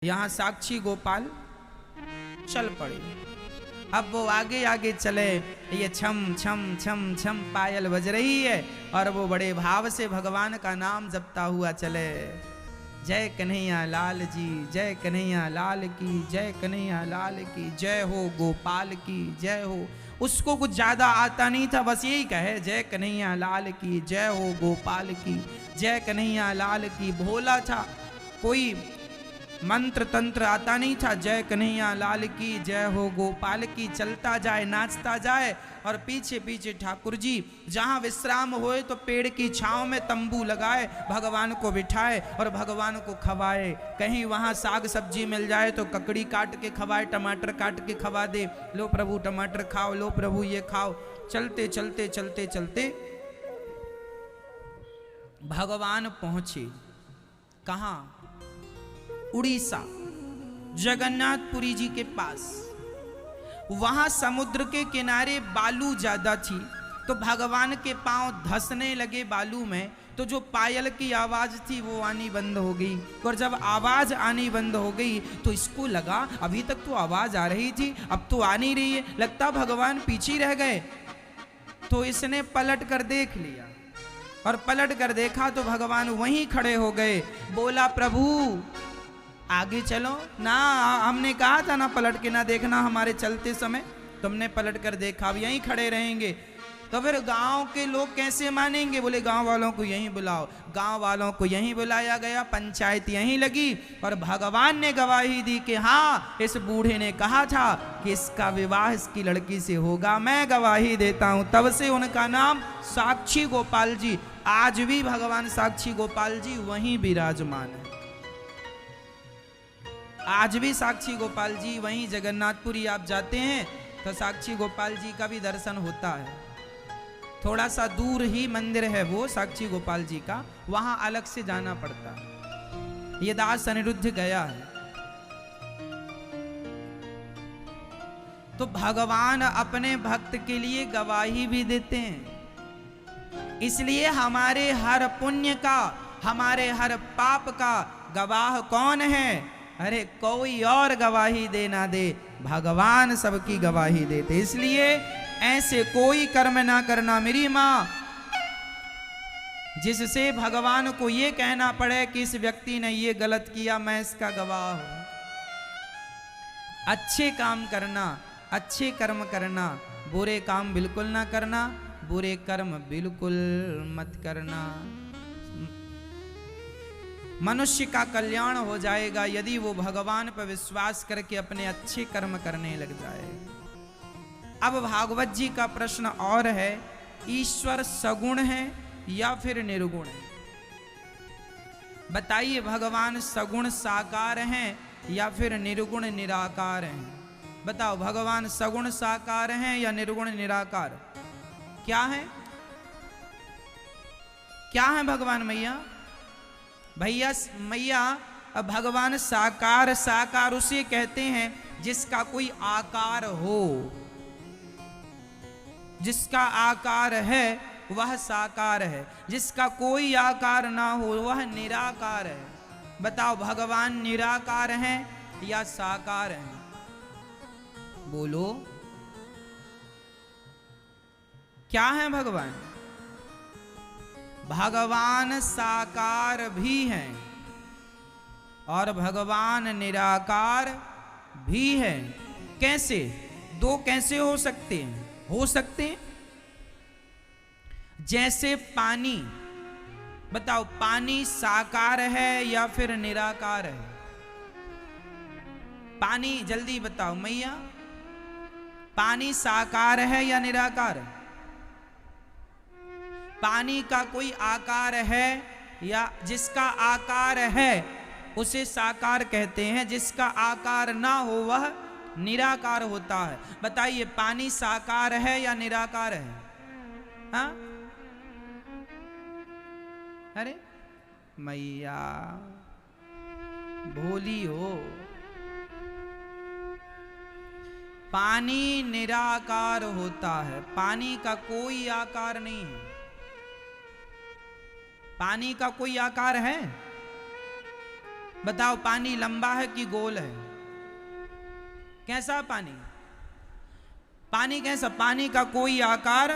यहाँ साक्षी गोपाल चल पड़े। अब वो आगे आगे चले, ये छम छम छम छम पायल बज रही है और वो बड़े भाव से भगवान का नाम जपता हुआ चले। जय कन्हैया लाल जी, जय कन्हैया लाल की, जय कन्हैया लाल की, जय हो गोपाल की जय हो। उसको कुछ ज्यादा आता नहीं था, बस यही कहे जय कन्हैया लाल की, जय हो गोपाल की, जय कन्हैया लाल की। भोला था, कोई मंत्र तंत्र आता नहीं था। जय कन्हैया लाल की, जय हो गोपाल की चलता जाए, नाचता जाए और पीछे पीछे ठाकुर जी जहाँ विश्राम होए तो पेड़ की छांव में तंबू लगाए, भगवान को बिठाए और भगवान को खवाए। कहीं वहाँ साग सब्जी मिल जाए तो ककड़ी काट के खवाए, टमाटर काट के खवा दे, लो प्रभु टमाटर खाओ, लो प्रभु ये खाओ। चलते चलते चलते चलते भगवान पहुंचे कहाँ? उड़ीसा, जगन्नाथपुरी जी के पास। वहां समुद्र के किनारे बालू ज्यादा थी तो भगवान के पांव धंसने लगे बालू में, तो जो पायल की आवाज थी वो आनी बंद हो गई। और जब आवाज आनी बंद हो गई तो इसको लगा अभी तक तो आवाज आ रही थी, अब तो आ नहीं रही है, लगता भगवान पीछे रह गए। तो इसने पलट कर देख लिया और पलट कर देखा तो भगवान वहीं खड़े हो गए। बोला प्रभु आगे चलो ना, हमने कहा था ना पलट के ना देखना हमारे चलते समय, तुमने पलट कर देखा, अब यहीं खड़े रहेंगे। तो फिर गांव के लोग कैसे मानेंगे? बोले गांव वालों को यहीं बुलाओ। गांव वालों को यहीं बुलाया गया, पंचायत यहीं लगी और भगवान ने गवाही दी कि हाँ, इस बूढ़े ने कहा था कि इसका विवाह इसकी लड़की से होगा, मैं गवाही देता हूं। तब से उनका नाम साक्षी गोपाल जी। आज भी भगवान साक्षी गोपाल जी वहीं विराजमान है। आज भी साक्षी गोपाल जी वहीं जगन्नाथपुरी आप जाते हैं तो साक्षी गोपाल जी का भी दर्शन होता है। थोड़ा सा दूर ही मंदिर है वो साक्षी गोपाल जी का, वहां अलग से जाना पड़ता है। ये दास अनिरुद्ध गया है। तो भगवान अपने भक्त के लिए गवाही भी देते हैं। इसलिए हमारे हर पुण्य का, हमारे हर पाप का गवाह कौन है? अरे कोई और गवाही दे ना दे, भगवान सबकी गवाही देते। इसलिए ऐसे कोई कर्म ना करना मेरी माँ जिससे भगवान को ये कहना पड़े कि इस व्यक्ति ने ये गलत किया, मैं इसका गवाह हूं। अच्छे काम करना, अच्छे कर्म करना, बुरे काम बिल्कुल ना करना, बुरे कर्म बिल्कुल मत करना। मनुष्य का कल्याण हो जाएगा यदि वो भगवान पर विश्वास करके अपने अच्छे कर्म करने लग जाए। अब भागवत जी का प्रश्न और है, ईश्वर सगुण है या फिर निर्गुण है? बताइए, भगवान सगुण साकार हैं या फिर निर्गुण निराकार हैं? बताओ, भगवान सगुण साकार हैं या निर्गुण निराकार? क्या है? क्या है भगवान मैया? भैया मैया, भगवान साकार, साकार उसे कहते हैं जिसका कोई आकार हो। जिसका आकार है वह साकार है, जिसका कोई आकार ना हो वह निराकार है। बताओ, भगवान निराकार हैं या साकार हैं? बोलो, क्या है भगवान? भगवान साकार भी हैं और भगवान निराकार भी हैं। कैसे? दो कैसे हो सकते हैं? हो सकते हैं जैसे पानी। बताओ, पानी साकार है या फिर निराकार है? पानी जल्दी बताओ मैया, पानी साकार है या निराकार है? पानी का कोई आकार है या जिसका आकार है उसे साकार कहते हैं, जिसका आकार ना हो वह निराकार होता है। बताइए, पानी साकार है या निराकार है? हाँ? अरे मैया भोली हो। पानी निराकार होता है, पानी का कोई आकार नहीं है। पानी का कोई आकार है? बताओ पानी लंबा है कि गोल है? कैसा पानी? पानी कैसा? पानी का कोई आकार,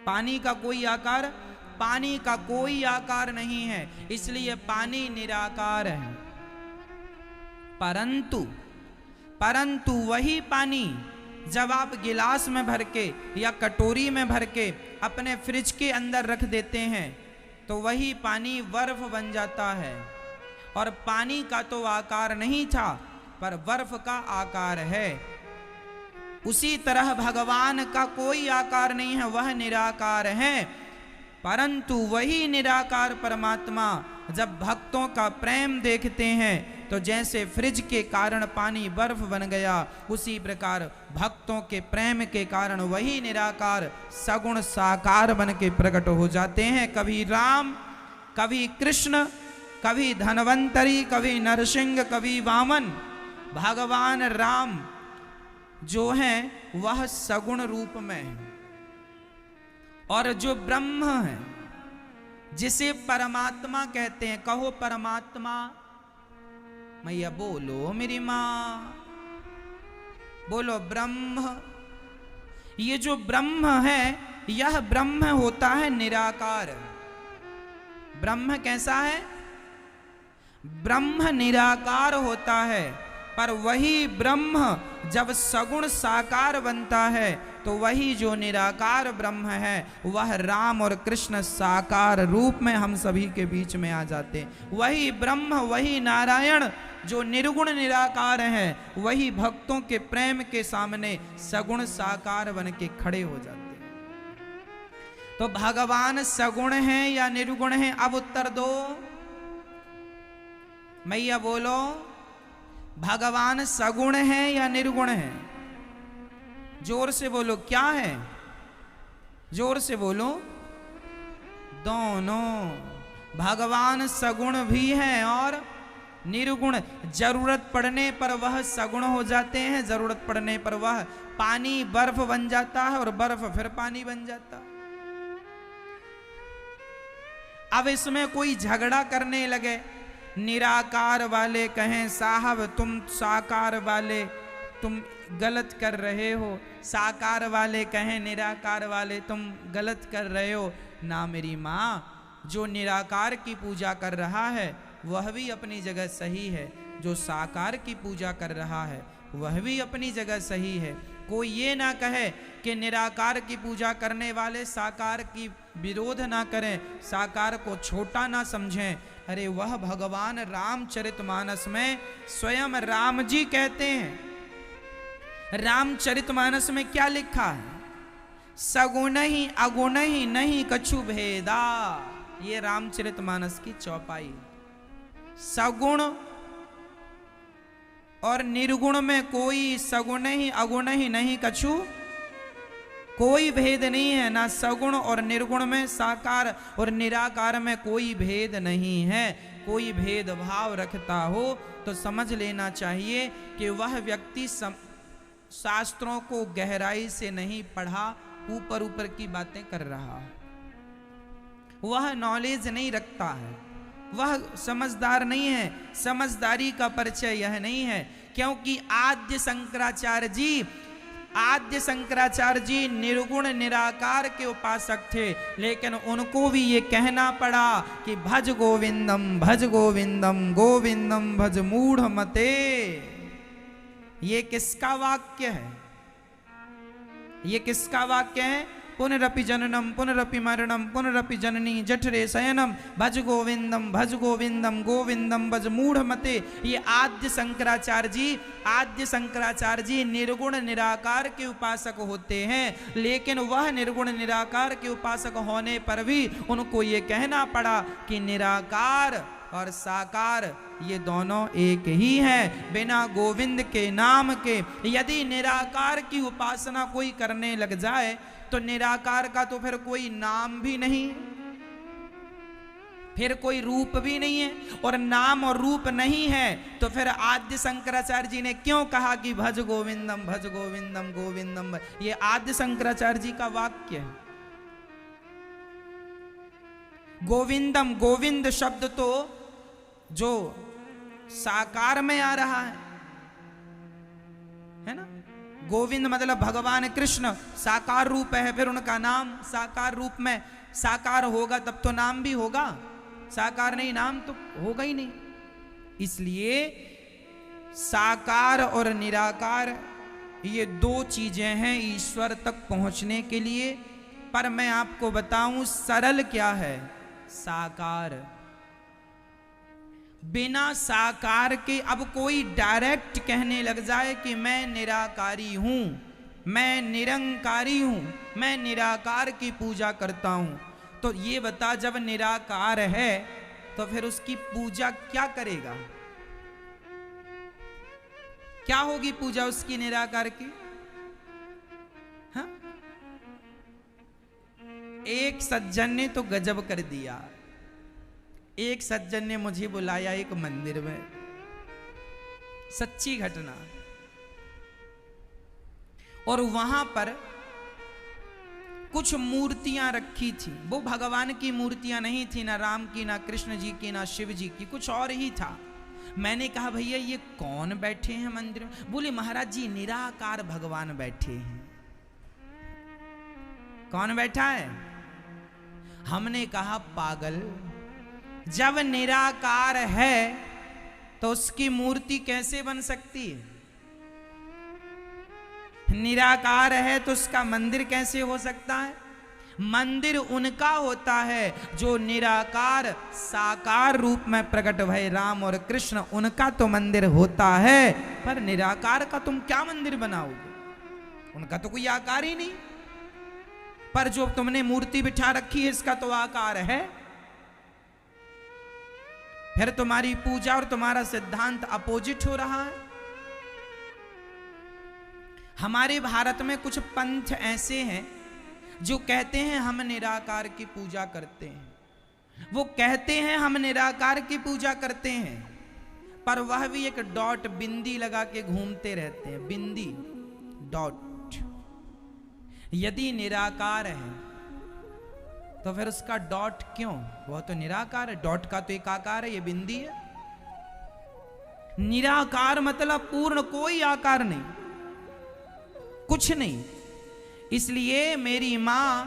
पानी का कोई आकार, पानी का कोई आकार नहीं है, इसलिए पानी निराकार है। परंतु वही पानी जब आप गिलास में भर के या कटोरी में भर के अपने फ्रिज के अंदर रख देते हैं तो वही पानी बर्फ बन जाता है। और पानी का तो आकार नहीं था, पर बर्फ का आकार है। उसी तरह भगवान का कोई आकार नहीं है, वह निराकार है। परंतु वही निराकार परमात्मा जब भक्तों का प्रेम देखते हैं तो जैसे फ्रिज के कारण पानी बर्फ बन गया, उसी प्रकार भक्तों के प्रेम के कारण वही निराकार सगुण साकार बन के प्रकट हो जाते हैं। कभी राम, कभी कृष्ण, कभी धन्वंतरी, कभी नरसिंह, कभी वामन। भगवान राम जो है वह सगुण रूप में है, और जो ब्रह्म है जिसे परमात्मा कहते हैं, कहो परमात्मा। मैया बोलो मेरी मां, बोलो ब्रह्म। ये जो ब्रह्म है, यह ब्रह्म होता है निराकार। ब्रह्म कैसा है? ब्रह्म निराकार होता है, पर वही ब्रह्म जब सगुण साकार बनता है तो वही जो निराकार ब्रह्म है वह राम और कृष्ण साकार रूप में हम सभी के बीच में आ जाते हैं। वही ब्रह्म, वही नारायण जो निर्गुण निराकार है, वही भक्तों के प्रेम के सामने सगुण साकार बन के खड़े हो जाते हैं। तो भगवान सगुण हैं या निर्गुण हैं? अब उत्तर दो मैया, बोलो। भगवान सगुण है या निर्गुण है? जोर से बोलो, क्या है? जोर से बोलो। दोनों। भगवान सगुण भी हैं और निर्गुण। जरूरत पड़ने पर वह सगुण हो जाते हैं, जरूरत पड़ने पर वह पानी बर्फ बन जाता है और बर्फ फिर पानी बन जाता है। अब इसमें कोई झगड़ा करने लगे, निराकार वाले कहें साहब तुम साकार वाले तुम गलत कर रहे हो, साकार वाले कहें निराकार वाले तुम गलत कर रहे हो। ना मेरी माँ, जो निराकार की पूजा कर रहा है वह भी अपनी जगह सही है, जो साकार की पूजा कर रहा है वह भी अपनी जगह सही है। कोई ये ना कहे कि निराकार की पूजा करने वाले साकार की विरोध ना करें, साकार को छोटा ना समझें। अरे वह भगवान रामचरितमानस में स्वयं राम जी कहते हैं, रामचरितमानस में क्या लिखा है? सगुण ही अगुण ही नहीं कछु भेदा। ये रामचरितमानस की चौपाई। सगुण और निर्गुण में कोई सगुण ही अगुण ही नहीं कछु, कोई भेद नहीं है। ना सगुण और निर्गुण में, साकार और निराकार में कोई भेद नहीं है। कोई भेदभाव रखता हो तो समझ लेना चाहिए कि वह व्यक्ति शास्त्रों को गहराई से नहीं पढ़ा, ऊपर ऊपर की बातें कर रहा है। वह नॉलेज नहीं रखता है, वह समझदार नहीं है। समझदारी का परिचय यह नहीं है, क्योंकि आद्य शंकराचार्य जी निर्गुण निराकार के उपासक थे, लेकिन उनको भी ये कहना पड़ा कि भज गोविंदम गोविंदम भज मूढ़ मते। ये किसका वाक्य है? ये किसका वाक्य है? पुनरपि जननम पुनरपि मरणम पुनरपि जननी जठरे शयनम भज गोविंदम गोविंदम भज मूढ़ मते। ये आद्य शंकराचार्य जी निर्गुण निराकार के उपासक होते हैं, लेकिन वह निर्गुण निराकार के उपासक होने पर भी उनको ये कहना पड़ा कि निराकार और साकार ये दोनों एक ही है। बिना गोविंद के नाम के यदि निराकार की उपासना कोई करने लग जाए तो निराकार का तो फिर कोई नाम भी नहीं, फिर कोई रूप भी नहीं है। और नाम और रूप नहीं है तो फिर आद्य शंकराचार्य जी ने क्यों कहा कि भज गोविंदम गोविंदम। ये आद्य शंकराचार्य जी का वाक्य है। गोविंदम, गोविंद शब्द तो जो साकार में आ रहा है ना। गोविंद मतलब भगवान कृष्ण साकार रूप है, फिर उनका नाम साकार रूप में, साकार होगा तब तो नाम भी होगा, साकार नहीं नाम तो होगा ही नहीं। इसलिए साकार और निराकार ये दो चीजें हैं ईश्वर तक पहुंचने के लिए। पर मैं आपको बताऊं सरल क्या है, साकार। बिना साकार के अब कोई डायरेक्ट कहने लग जाए कि मैं निराकारी हूं, मैं निरंकारी हूं, मैं निराकार की पूजा करता हूं, तो ये बता जब निराकार है तो फिर उसकी पूजा क्या करेगा, क्या होगी पूजा उसकी निराकार की? हाँ? एक सज्जन ने तो गजब कर दिया। एक सज्जन ने मुझे बुलाया एक मंदिर में, सच्ची घटना, और वहां पर कुछ मूर्तियां रखी थी। वो भगवान की मूर्तियां नहीं थी, ना राम की, ना कृष्ण जी की, ना शिव जी की, कुछ और ही था। मैंने कहा भैया ये कौन बैठे हैं मंदिर में? बोले महाराज जी निराकार भगवान बैठे हैं। कौन बैठा है? हमने कहा पागल, जब निराकार है तो उसकी मूर्ति कैसे बन सकती है? निराकार है तो उसका मंदिर कैसे हो सकता है? मंदिर उनका होता है जो निराकार साकार रूप में प्रकट भय राम और कृष्ण, उनका तो मंदिर होता है। पर निराकार का तुम क्या मंदिर बनाओगे? उनका तो कोई आकार ही नहीं। पर जो तुमने मूर्ति बिठा रखी है इसका तो आकार है। फिर तुम्हारी पूजा और तुम्हारा सिद्धांत अपोजिट हो रहा है। हमारे भारत में कुछ पंथ ऐसे हैं जो कहते हैं हम निराकार की पूजा करते हैं। वो कहते हैं हम निराकार की पूजा करते हैं, पर वह भी एक डॉट बिंदी लगा के घूमते रहते हैं। बिंदी डॉट। यदि निराकार है तो फिर उसका डॉट क्यों? वह तो निराकार है, डॉट का तो एक आकार है, ये बिंदी है। निराकार मतलब पूर्ण, कोई आकार नहीं, कुछ नहीं। इसलिए मेरी मां,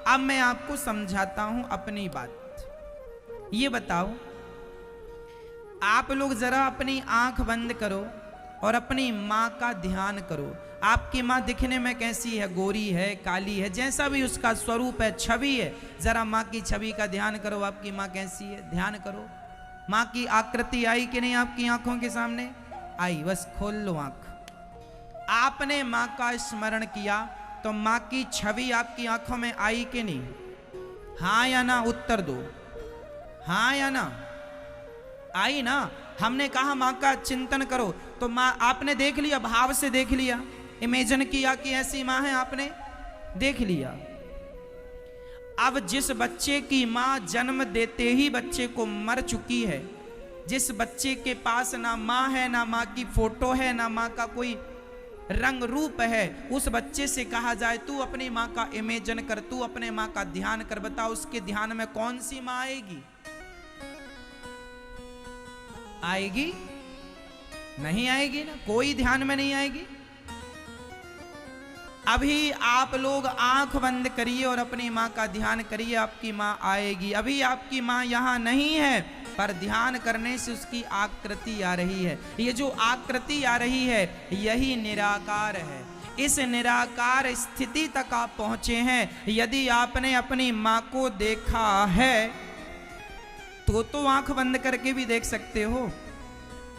अब मैं आपको समझाता हूं अपनी बात। ये बताओ, आप लोग जरा अपनी आंख बंद करो और अपनी मां का ध्यान करो। आपकी मां दिखने में कैसी है? गोरी है, काली है, जैसा भी उसका स्वरूप है, छवि है। जरा मां की छवि का ध्यान करो। आपकी मां कैसी है? ध्यान करो। मां की आकृति आई कि नहीं आपकी आंखों के सामने? आई। बस खोल लो आंख। आपने मां का स्मरण किया तो मां की छवि आपकी आंखों में आई कि नहीं? हाँ या ना? उत्तर दो, हाँ या ना? आई ना? हमने कहा मां का चिंतन करो तो मां आपने देख लिया, भाव से देख लिया, इमेजिन किया कि ऐसी मां है, आपने देख लिया। अब जिस बच्चे की मां जन्म देते ही बच्चे को मर चुकी है, जिस बच्चे के पास ना मां है, ना मां की फोटो है, ना मां का कोई रंग रूप है, उस बच्चे से कहा जाए तू अपनी मां का इमेजिन कर, तू अपने मां का ध्यान कर, बता उसके ध्यान में कौन सी मां आएगी? आएगी? नहीं आएगी ना, कोई ध्यान में नहीं आएगी। अभी आप लोग आंख बंद करिए और अपनी मां का ध्यान करिए, आपकी मां आएगी। अभी आपकी मां यहां नहीं है, पर ध्यान करने से उसकी आकृति आ रही है। ये जो आकृति आ रही है यही निराकार है। इस निराकार स्थिति तक आप पहुंचे हैं। यदि आपने अपनी मां को देखा है तो आंख बंद करके भी देख सकते हो,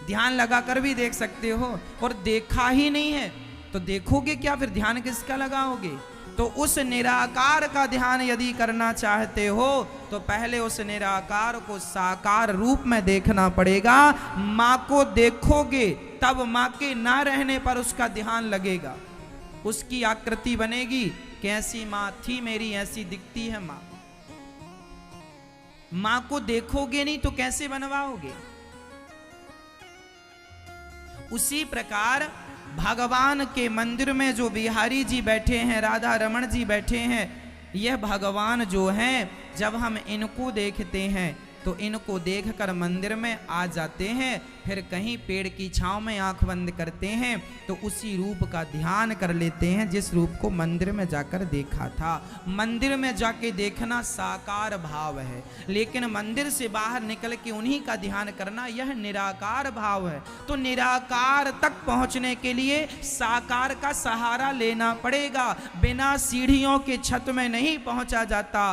ध्यान लगाकर भी देख सकते हो, और देखा ही नहीं है तो देखोगे क्या? फिर ध्यान किसका लगाओगे? तो उस निराकार का ध्यान यदि करना चाहते हो तो पहले उस निराकार को साकार रूप में देखना पड़ेगा। मां को देखोगे तब मां के ना रहने पर उसका ध्यान लगेगा, उसकी आकृति बनेगी कि ऐसी मां थी मेरी, ऐसी दिखती है मां। मां को देखोगे नहीं तो कैसे बनवाओगे? उसी प्रकार भगवान के मंदिर में जो बिहारी जी बैठे हैं, राधा रमण जी बैठे हैं, यह भगवान जो हैं, जब हम इनको देखते हैं तो इनको देखकर मंदिर में आ जाते हैं, फिर कहीं पेड़ की छांव में आंख बंद करते हैं तो उसी रूप का ध्यान कर लेते हैं जिस रूप को मंदिर में जाकर देखा था। मंदिर में जाके देखना साकार भाव है, लेकिन मंदिर से बाहर निकल के उन्हीं का ध्यान करना यह निराकार भाव है। तो निराकार तक पहुंचने के लिए साकार का सहारा लेना पड़ेगा। बिना सीढ़ियों के छत में नहीं पहुंचा जाता।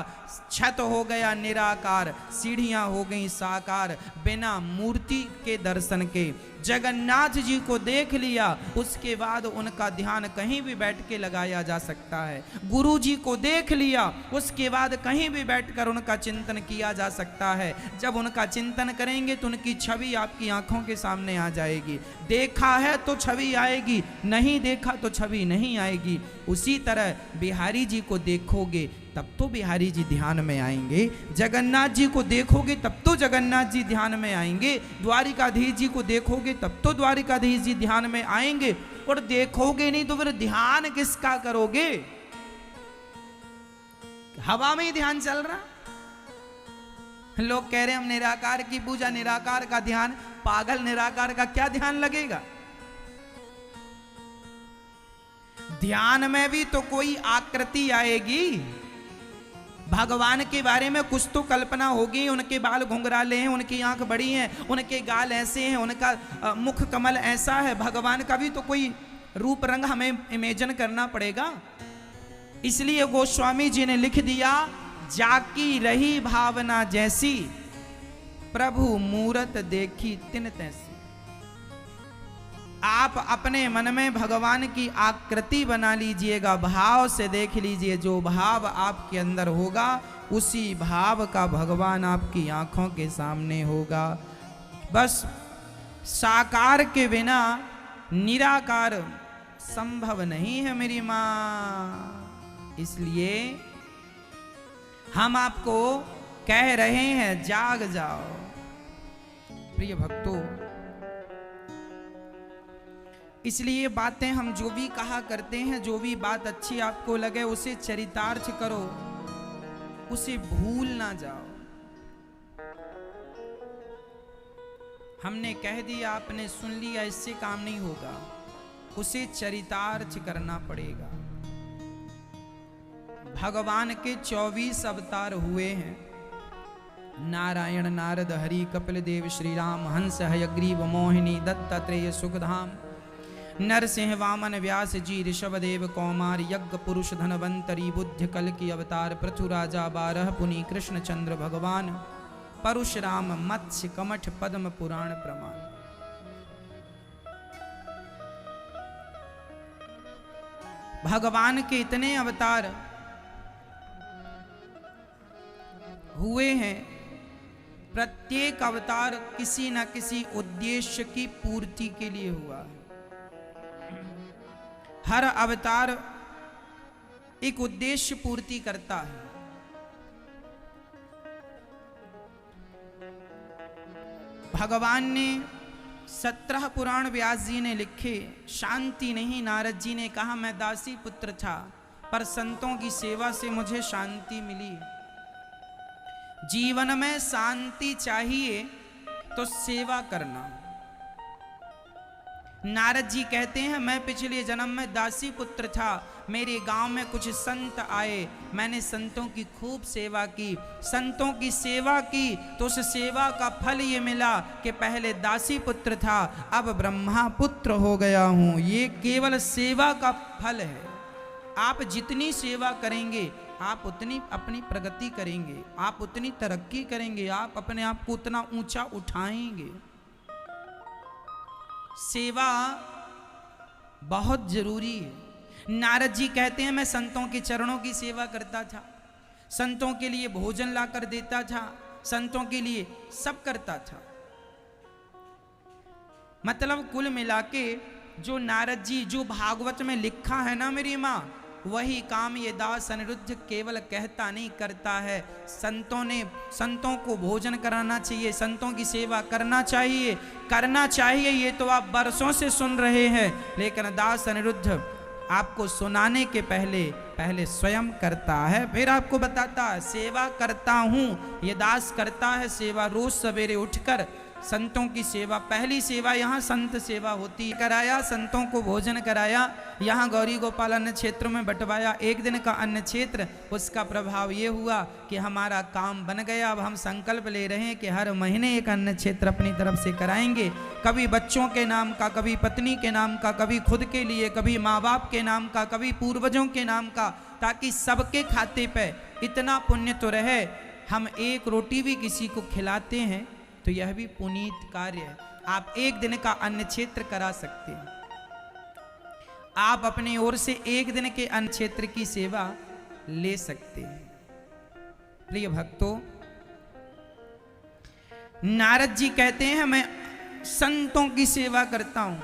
छत हो गया निराकार, सीढ़ियां हो गई साकार। बिना मूर्ति के दर्शन के जगन्नाथ जी को देख लिया, उसके बाद उनका ध्यान कहीं भी बैठ के लगाया जा सकता है। गुरु जी को देख लिया, उसके बाद कहीं भी बैठकर उनका चिंतन किया जा सकता है। जब उनका चिंतन करेंगे तो उनकी छवि आपकी आंखों के सामने आ जाएगी। देखा है तो छवि आएगी, नहीं देखा तो छवि नहीं आएगी। उसी तरह बिहारी जी को देखोगे तब तो बिहारी जी ध्यान में आएंगे, जगन्नाथ जी को देखोगे तब तो जगन्नाथ जी ध्यान में आएंगे, द्वारिकाधीश जी को देखोगे तब तो द्वारिकाधीश जी ध्यान में आएंगे। और देखोगे नहीं तो फिर ध्यान किसका करोगे? हवा में ही ध्यान चल रहा। लोग कह रहे हैं हम निराकार की पूजा, निराकार का ध्यान। पागल, निराकार का क्या ध्यान लगेगा? ध्यान में भी तो कोई आकृति आएगी। भगवान के बारे में कुछ तो कल्पना होगी। उनके बाल घुंघराले हैं, उनकी आंख बड़ी हैं, उनके गाल ऐसे हैं, उनका मुख कमल ऐसा है। भगवान का भी तो कोई रूप रंग हमें इमेजिन करना पड़ेगा। इसलिए गोस्वामी जी ने लिख दिया, जाकी रही भावना जैसी, प्रभु मूरत देखी तिन तैसी। आप अपने मन में भगवान की आकृति बना लीजिएगा, भाव से देख लीजिए। जो भाव आपके अंदर होगा उसी भाव का भगवान आपकी आंखों के सामने होगा। बस साकार के बिना निराकार संभव नहीं है मेरी मां। इसलिए हम आपको कह रहे हैं, जाग जाओ। प्रिय भक्तों, इसलिए बातें हम जो भी कहा करते हैं, जो भी बात अच्छी आपको लगे उसे चरितार्थ करो, उसे भूल ना जाओ। हमने कह दिया, आपने सुन लिया, इससे काम नहीं होगा, उसे चरितार्थ करना पड़ेगा। भगवान के 24 अवतार हुए हैं। नारायण, नारद, हरि, कपिल देव, श्री राम, हंस, हयग्रीव, मोहिनी, दत्तात्रेय, सुखधाम, नरसिंह, वामन, व्यास जी, ऋषभदेव, कौमार, यज्ञ पुरुष, धनवंतरी, बुद्ध, कल की अवतार, पृथु राजा, 12 पुनि, कृष्ण चंद्र भगवान, परशुराम, मत्स्य, कमठ, पद्म पुराण प्रमाण। भगवान के इतने अवतार हुए हैं। प्रत्येक अवतार किसी न किसी उद्देश्य की पूर्ति के लिए हुआ है। हर अवतार एक उद्देश्य पूर्ति करता है। भगवान ने 17 पुराण व्यास जी ने लिखे। शांति नहीं, नारद जी ने कहा, मैं दासी पुत्र था पर संतों की सेवा से मुझे शांति मिली। जीवन में शांति चाहिए तो सेवा करना। नारद जी कहते हैं, मैं पिछले जन्म में दासी पुत्र था, मेरे गांव में कुछ संत आए, मैंने संतों की खूब सेवा की। संतों की सेवा की तो उस सेवा का फल ये मिला कि पहले दासी पुत्र था, अब ब्रह्मा पुत्र हो गया हूं। ये केवल सेवा का फल है। आप जितनी सेवा करेंगे आप उतनी अपनी प्रगति करेंगे, आप उतनी तरक्की करेंगे, आप अपने आप को उतना ऊंचा उठाएंगे। सेवा बहुत जरूरी है। नारद जी कहते हैं, मैं संतों के चरणों की सेवा करता था, संतों के लिए भोजन लाकर देता था, संतों के लिए सब करता था। मतलब कुल मिला के जो नारद जी, जो भागवत में लिखा है ना मेरी माँ, वही काम ये दास अनिरुद्ध केवल कहता नहीं करता है। संतों को भोजन कराना चाहिए, संतों की सेवा करना चाहिए, ये तो आप बरसों से सुन रहे हैं। लेकिन दास अनिरुद्ध आपको सुनाने के पहले स्वयं करता है, फिर आपको बताता है। सेवा करता हूँ, ये दास करता है सेवा, रोज सवेरे उठकर संतों की सेवा। पहली सेवा यहाँ संत सेवा होती कराया, संतों को भोजन कराया, यहाँ गौरी गोपाल अन्न क्षेत्र में बंटवाया। एक दिन का अन्न क्षेत्र, उसका प्रभाव ये हुआ कि हमारा काम बन गया। अब हम संकल्प ले रहे हैं कि हर महीने एक अन्न क्षेत्र अपनी तरफ से कराएंगे, कभी बच्चों के नाम का, कभी पत्नी के नाम का, कभी खुद के लिए, कभी माँ बाप के नाम का, कभी पूर्वजों के नाम का, ताकि सबके खाते पे इतना पुण्य तो रहे। हम एक रोटी भी किसी को खिलाते हैं तो यह भी पुनीत कार्य है। आप एक दिन का अन्न क्षेत्र करा सकते हैं। आप अपनी ओर से एक दिन के अन्न क्षेत्र की सेवा ले सकते हैं। प्रिय भक्तों, नारद जी कहते हैं मैं संतों की सेवा करता हूं।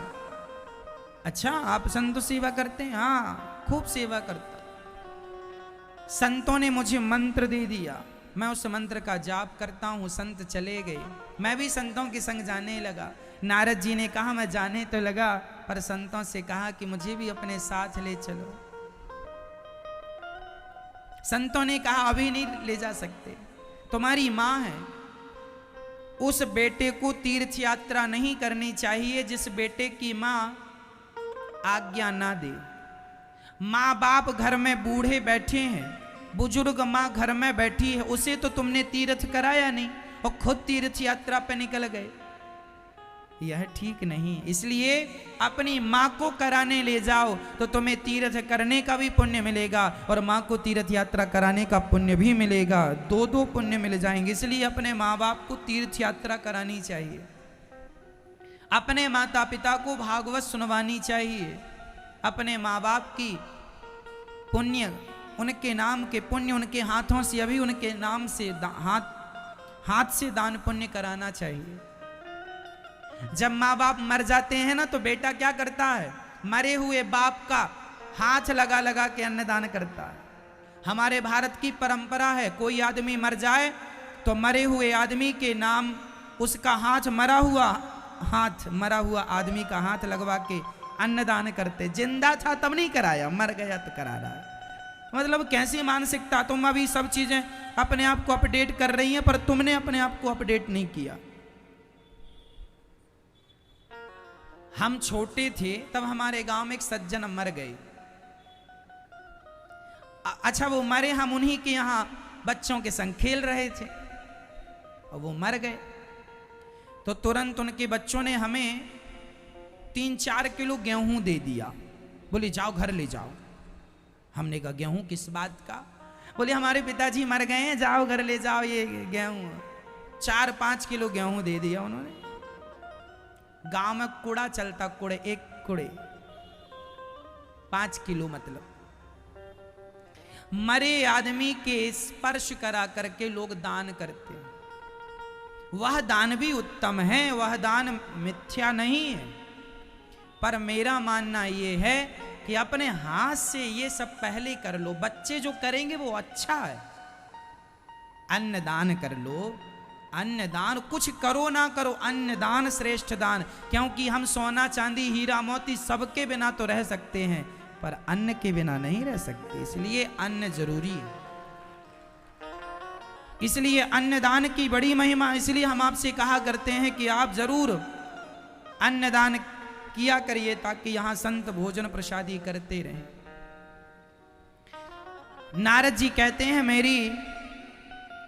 अच्छा, आप संतों सेवा करते हैं? हाँ, खूब सेवा करता। संतों ने मुझे मंत्र दे दिया, मैं उस मंत्र का जाप करता हूँ। संत चले गए, मैं भी संतों के संग जाने लगा। नारद जी ने कहा मैं जाने तो लगा, पर संतों से कहा कि मुझे भी अपने साथ ले चलो। संतों ने कहा अभी नहीं ले जा सकते, तुम्हारी माँ है, उस बेटे को तीर्थ यात्रा नहीं करनी चाहिए जिस बेटे की माँ आज्ञा ना दे। माँ बाप घर में बूढ़े बैठे हैं, बुजुर्ग माँ घर में बैठी है, उसे तो तुमने तीर्थ कराया नहीं और खुद तीर्थ यात्रा पे निकल गए, यह ठीक नहीं। इसलिए अपनी माँ को कराने ले जाओ तो तुम्हें तीर्थ करने का भी पुण्य मिलेगा और माँ को तीर्थ यात्रा कराने का पुण्य भी मिलेगा, दो पुण्य मिल जाएंगे। इसलिए अपने माँ बाप को तीर्थ यात्रा करानी चाहिए, अपने माता पिता को भागवत सुनवानी चाहिए, अपने माँ बाप की पुण्य, उनके नाम के पुण्य उनके हाथों से, अभी उनके नाम से हाथ से दान पुण्य कराना चाहिए। जब माँ बाप मर जाते हैं ना तो बेटा क्या करता है, मरे हुए बाप का हाथ लगा लगा के अन्नदान करता है। हमारे भारत की परंपरा है, कोई आदमी मर जाए तो मरे हुए आदमी के नाम उसका हाथ, मरा हुआ आदमी का हाथ लगवा के अन्नदान करते। जिंदा था तब नहीं कराया, मर गया तो करा रहा है। मतलब कैसी मानसिकता, तुम अभी सब चीजें अपने आप को अपडेट कर रही हैं पर तुमने अपने आप को अपडेट नहीं किया। हम छोटे थे तब हमारे गांव में एक सज्जन मर गए। अच्छा, वो मरे, हम उन्हीं के यहां बच्चों के संग खेल रहे थे और वो मर गए। तो तुरंत उनके बच्चों ने हमें 3-4 किलो गेहूं दे दिया, बोले जाओ घर ले जाओ। हमने कहा गेहूं किस बात का? बोले हमारे पिताजी मर गए हैं, जाओ घर ले जाओ ये गेहूं। 4-5 किलो गेहूं दे दिया उन्होंने। गांव में कूड़ा चलता, कूड़े, एक कूड़े 5 किलो, मतलब मरे आदमी के स्पर्श करा करके लोग दान करते हैं। वह दान भी उत्तम है, वह दान मिथ्या नहीं है, पर मेरा मानना यह है कि अपने हाथ से ये सब पहले कर लो। बच्चे जो करेंगे वो अच्छा है। अन्नदान कर लो, अन्नदान, कुछ करो ना करो, अन्नदान श्रेष्ठ दान। क्योंकि हम सोना चांदी हीरा मोती सबके बिना तो रह सकते हैं पर अन्न के बिना नहीं रह सकते, इसलिए अन्न जरूरी है। इसलिए अन्नदान की बड़ी महिमा। इसलिए हम आपसे कहा करते हैं कि आप जरूर अन्नदान किया करिए ताकि यहां संत भोजन प्रसादी करते रहें। नारद जी कहते हैं मेरी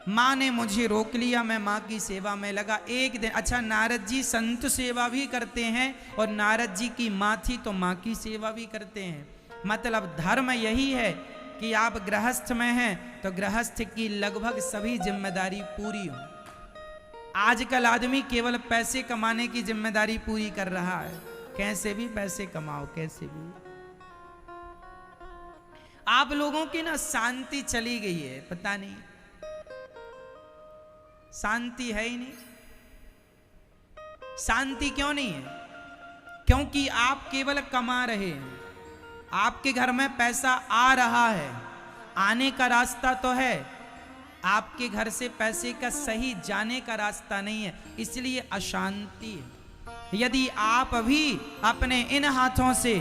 माँ ने मुझे रोक लिया, मैं माँ की सेवा में लगा। एक दिन, अच्छा, नारद जी संत सेवा भी करते हैं और नारद जी की माँ थी तो माँ की सेवा भी करते हैं। मतलब धर्म यही है कि आप गृहस्थ में हैं तो गृहस्थ की लगभग सभी जिम्मेदारी पूरी हो। आजकल आदमी केवल पैसे कमाने की जिम्मेदारी पूरी कर रहा है, कैसे भी पैसे कमाओ, कैसे भी। आप लोगों की ना शांति चली गई है, पता नहीं, शांति है ही नहीं। शांति क्यों नहीं है? क्योंकि आप केवल कमा रहे हैं, आपके घर में पैसा आ रहा है, आने का रास्ता तो है, आपके घर से पैसे का सही जाने का रास्ता नहीं है, इसलिए अशांति है। यदि आप भी अपने इन हाथों से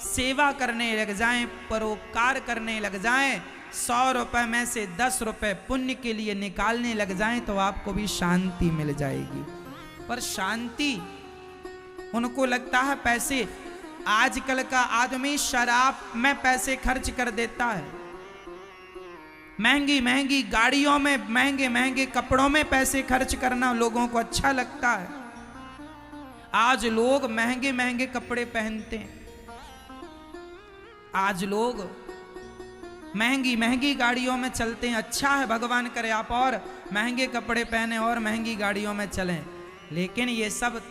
सेवा करने लग जाएं, परोपकार करने लग जाएं, 100 रुपए में से 10 रुपए पुण्य के लिए निकालने लग जाएं, तो आपको भी शांति मिल जाएगी। पर शांति उनको लगता है पैसे। आजकल का आदमी शराब में पैसे खर्च कर देता है, महंगी महंगी गाड़ियों में, महंगे महंगे कपड़ों में पैसे खर्च करना लोगों को अच्छा लगता है। आज लोग महंगे महंगे कपड़े पहनते हैं, आज लोग महंगी महंगी गाड़ियों में चलते हैं। अच्छा है, भगवान करे आप और महंगे कपड़े पहने और महंगी गाड़ियों में चलें, लेकिन ये सब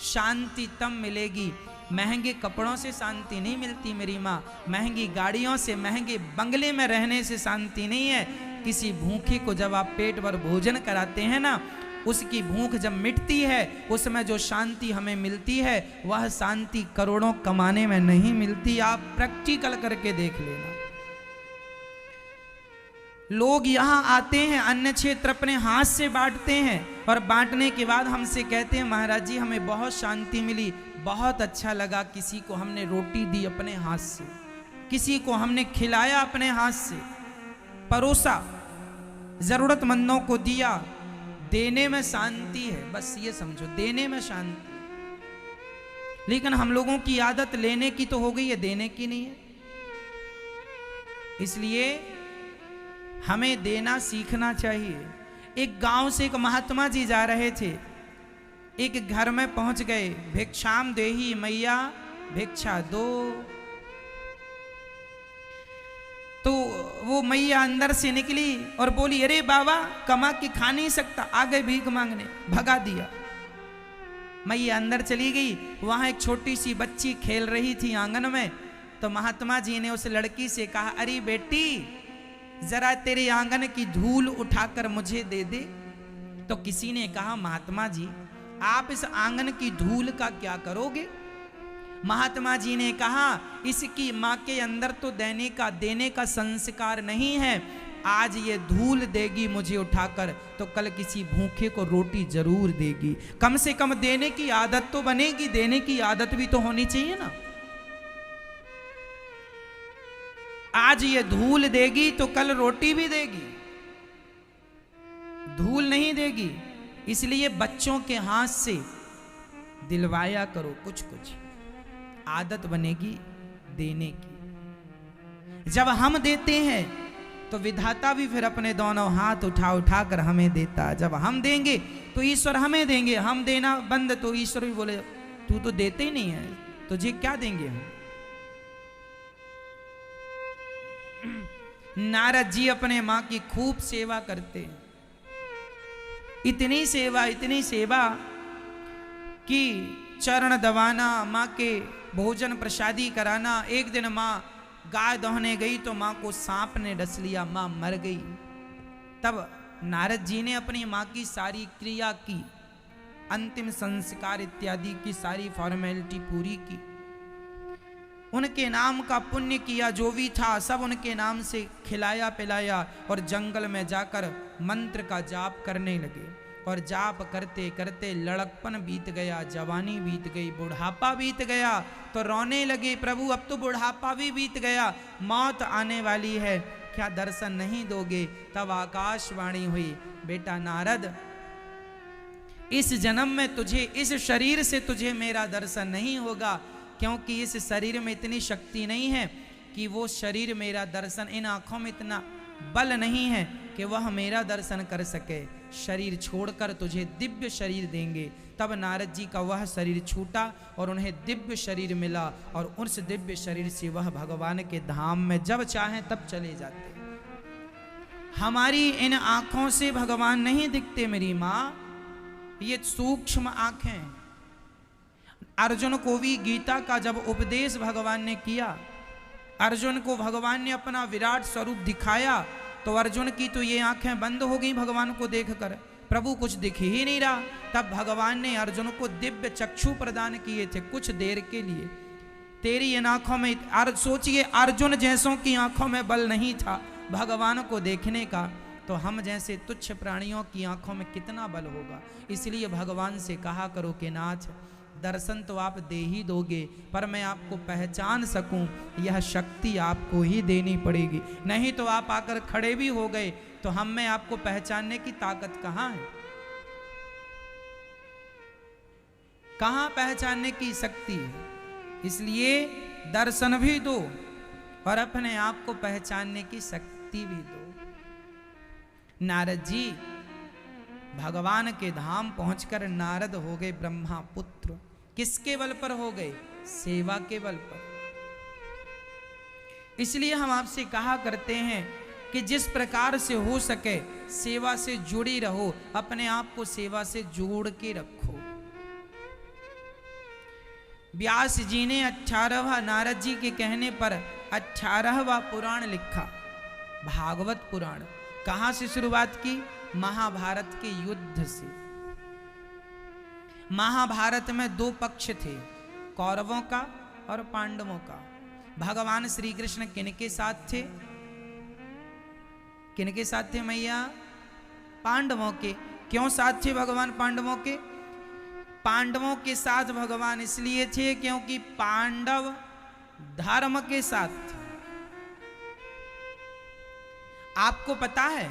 शांति तब मिलेगी। महंगे कपड़ों से शांति नहीं मिलती मेरी माँ, महंगी गाड़ियों से, महंगे बंगले में रहने से शांति नहीं है। किसी भूखे को जब आप पेट भर भोजन कराते हैं ना, उसकी भूख जब मिटती है, उसमें जो शांति हमें मिलती है, वह शांति करोड़ों कमाने में नहीं मिलती। आप प्रैक्टिकल करके देख लेना। लोग यहाँ आते हैं, अन्न क्षेत्र अपने हाथ से बांटते हैं, और बांटने के बाद हमसे कहते हैं महाराज जी हमें बहुत शांति मिली, बहुत अच्छा लगा। किसी को हमने रोटी दी अपने हाथ से, किसी को हमने खिलाया अपने हाथ से, परोसा, जरूरतमंदों को दिया। देने में शांति है, बस ये समझो, देने में शांति। लेकिन हम लोगों की आदत लेने की तो हो गई है, देने की नहीं है। इसलिए हमें देना सीखना चाहिए। एक गांव से एक महात्मा जी जा रहे थे, एक घर में पहुंच गए। भिक्षाम देही मैया भिक्षा दो। तो वो मैया अंदर से निकली और बोली अरे बाबा कमा के खा नहीं सकता, आ गए भीख मांगने, भगा दिया। मैया अंदर चली गई। वहां एक छोटी सी बच्ची खेल रही थी आंगन में। तो महात्मा जी ने उस लड़की से कहा अरे बेटी जरा तेरे आंगन की धूल उठाकर मुझे दे दे। तो किसी ने कहा महात्मा जी आप इस आंगन की धूल का क्या करोगे। महात्मा जी ने कहा इसकी माँ के अंदर तो देने का संस्कार नहीं है। आज ये धूल देगी मुझे उठाकर तो कल किसी भूखे को रोटी जरूर देगी। कम से कम देने की आदत तो बनेगी, देने की आदत भी तो होनी चाहिए ना। आज ये धूल देगी तो कल रोटी भी देगी, धूल नहीं देगी। इसलिए बच्चों के हाथ से दिलवाया करो, कुछ कुछ आदत बनेगी देने की। जब हम देते हैं तो विधाता भी फिर अपने दोनों हाथ उठा उठा कर हमें देता। जब हम देंगे तो ईश्वर हमें देंगे। हम देना बंद तो ईश्वर भी बोले तू तो देते ही नहीं है, तुझे क्या देंगे हम। नारद जी अपने माँ की खूब सेवा करते हैं। इतनी सेवा कि चरण दबाना, माँ के भोजन प्रसादी कराना। एक दिन माँ गाय दोहने गई तो माँ को सांप ने डस लिया, माँ मर गई। तब नारद जी ने अपनी माँ की सारी क्रिया की, अंतिम संस्कार इत्यादि की सारी फॉर्मेलिटी पूरी की, उनके नाम का पुण्य किया, जो भी था सब उनके नाम से खिलाया पिलाया, और जंगल में जाकर मंत्र का जाप करने लगे। और जाप करते करते लड़कपन बीत गया, जवानी बीत गई, बुढ़ापा बीत गया। तो रोने लगे प्रभु अब तो बुढ़ापा भी बीत गया, मौत आने वाली है, क्या दर्शन नहीं दोगे। तब आकाशवाणी हुई बेटा नारद इस जन्म में तुझे, इस शरीर से तुझे मेरा दर्शन नहीं होगा, क्योंकि इस शरीर में इतनी शक्ति नहीं है कि वो शरीर मेरा दर्शन, इन आंखों में इतना बल नहीं है कि वह मेरा दर्शन कर सके। शरीर छोड़कर तुझे दिव्य शरीर देंगे। तब नारद जी का वह शरीर छूटा और उन्हें दिव्य शरीर मिला, और उस दिव्य शरीर से वह भगवान के धाम में जब चाहें तब चले जाते। हमारी इन आंखों से भगवान नहीं दिखते मेरी माँ, ये सूक्ष्म आंखें। अर्जुन को भी गीता का जब उपदेश भगवान ने किया, अर्जुन को भगवान ने अपना विराट स्वरूप दिखाया, तो अर्जुन की तो ये आंखें बंद हो गई भगवान को देखकर, प्रभु कुछ दिख ही नहीं रहा। तब भगवान ने अर्जुन को दिव्य चक्षु प्रदान किए थे कुछ देर के लिए। तेरी इन आंखों में, सोचिए अर्जुन जैसों की आंखों में बल नहीं था भगवान को देखने का, तो हम जैसे तुच्छ प्राणियों की आंखों में कितना बल होगा। इसलिए भगवान से कहा करो कि नाथ दर्शन तो आप दे ही दोगे, पर मैं आपको पहचान सकूं यह शक्ति आपको ही देनी पड़ेगी। नहीं तो आप आकर खड़े भी हो गए तो हम में आपको पहचानने की ताकत कहां है, कहां पहचानने की शक्ति है। इसलिए दर्शन भी दो और अपने आप को पहचानने की शक्ति भी दो। नारद जी भगवान के धाम पहुंचकर नारद हो गए ब्रह्मा पुत्र। किसके बल पर हो गए? सेवा के बल पर। इसलिए हम आपसे कहा करते हैं कि जिस प्रकार से हो सके सेवा से जुड़ी रहो, अपने आप को सेवा से जोड़ के रखो। व्यास जी ने 18वां नारद जी के कहने पर 18वां पुराण लिखा, भागवत पुराण। कहां से शुरुआत की? महाभारत के युद्ध से। महाभारत में दो पक्ष थे, कौरवों का और पांडवों का। भगवान श्री कृष्ण किनके साथ थे? किनके साथ थे मैया? पांडवों के। क्यों साथ थे भगवान पांडवों के? पांडवों के साथ भगवान इसलिए थे क्योंकि पांडव धर्म के साथ थे। आपको पता है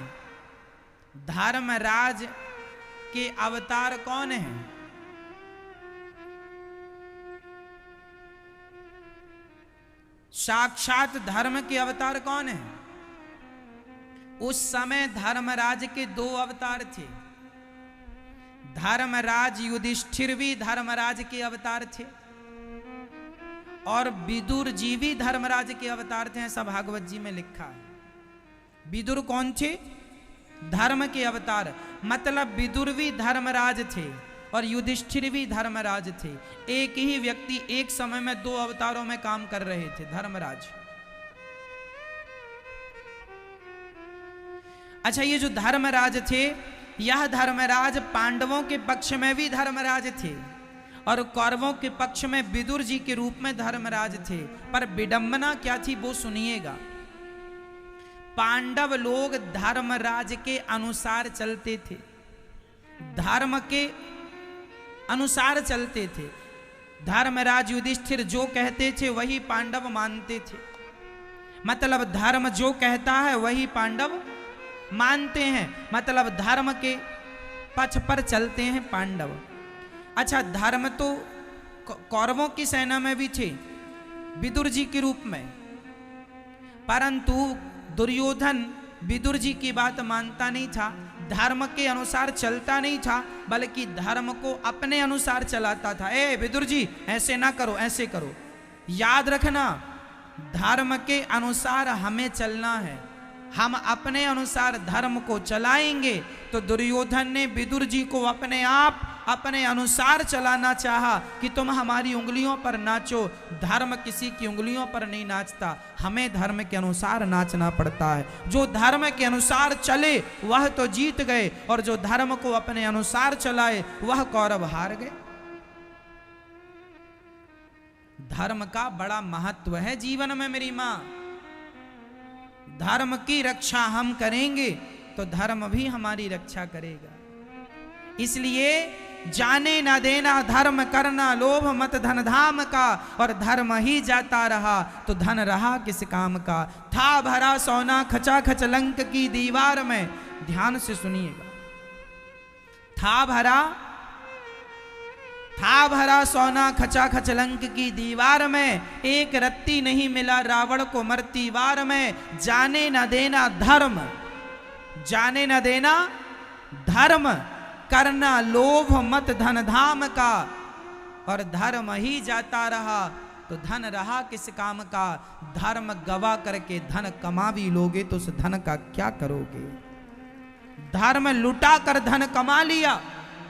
धर्मराज के अवतार कौन हैं? साक्षात धर्म के अवतार कौन हैं? उस समय धर्मराज के दो अवतार थे। धर्मराज युधिष्ठिर भी धर्मराज के अवतार थे और विदुर जी भी धर्मराज के अवतार थे। ऐसा भागवत जी में लिखा है। विदुर कौन थे? धर्म के अवतार। मतलब विदुर भी धर्मराज थे और युधिष्ठिर भी धर्मराज थे। एक ही व्यक्ति एक समय में दो अवतारों में काम कर रहे थे, धर्मराज। अच्छा, ये जो धर्मराज थे, यह धर्मराज पांडवों के पक्ष में भी धर्मराज थे और कौरवों के पक्ष में विदुर जी के रूप में धर्मराज थे। पर विडंबना क्या थी वो सुनिएगा। पांडव लोग धर्मराज के अनुसार चलते थे, धर्म के अनुसार चलते थे। धर्मराज युधिष्ठिर जो कहते थे वही पांडव मानते थे। मतलब धर्म जो कहता है वही पांडव मानते हैं। मतलब धर्म के पथ पर चलते हैं पांडव। अच्छा, धर्म तो कौरवों की सेना में भी थे विदुर जी के रूप में, परंतु दुर्योधन विदुर जी की बात मानता नहीं था, धर्म के अनुसार चलता नहीं था, बल्कि धर्म को अपने अनुसार चलाता था। ए विदुर जी, ऐसे ना करो, ऐसे करो। याद रखना, धर्म के अनुसार हमें चलना है। हम अपने अनुसार धर्म को चलाएंगे। तो दुर्योधन ने विदुर जी को अपने आप अपने अनुसार चलाना चाहा कि तुम हमारी उंगलियों पर नाचो। धर्म किसी की उंगलियों पर नहीं नाचता, हमें धर्म के अनुसार नाचना पड़ता है। जो धर्म के अनुसार चले वह तो जीत गए और जो धर्म को अपने अनुसार चलाए वह कौरव हार गए। धर्म का बड़ा महत्व है जीवन में मेरी मां। धर्म की रक्षा हम करेंगे तो धर्म भी हमारी रक्षा करेगा। इसलिए जाने न देना धर्म करना, लोभ मत धन धाम का, और धर्म ही जाता रहा तो धन रहा किस काम का। था भरा सोना खचा खच लंक की दीवार में। ध्यान से सुनिएगा। था भरा सोना खचा खच लंक की दीवार में, एक रत्ती नहीं मिला रावण को मरती वार में। जाने न देना धर्म, जाने न देना धर्म करना, लोभ मत धन धाम का, और धर्म ही जाता रहा तो धन रहा किस काम का। धर्म गवा करके धन कमा भी लोगे तो उस धन का क्या करोगे। धर्म लुटा कर धन कमा लिया,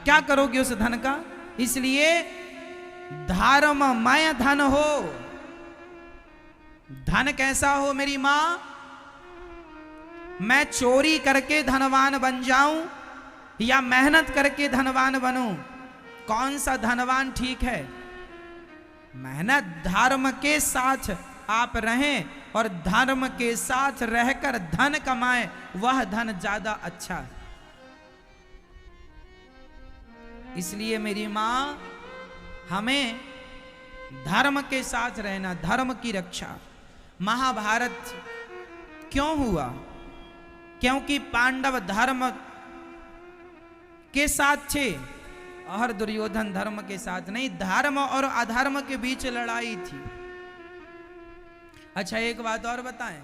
क्या करोगे उस धन का। इसलिए धर्ममय धन हो। धन कैसा हो मेरी मां? मैं चोरी करके धनवान बन जाऊं या मेहनत करके धनवान बनूं? कौन सा धनवान ठीक है? मेहनत। धर्म के साथ आप रहें और धर्म के साथ रहकर धन कमाएं, वह धन ज्यादा अच्छा है। इसलिए मेरी मां, हमें धर्म के साथ रहना, धर्म की रक्षा। महाभारत क्यों हुआ? क्योंकि पांडव धर्म के साथ थे और दुर्योधन धर्म के साथ नहीं। धर्म और अधर्म के बीच लड़ाई थी। अच्छा, एक बात और बताएं,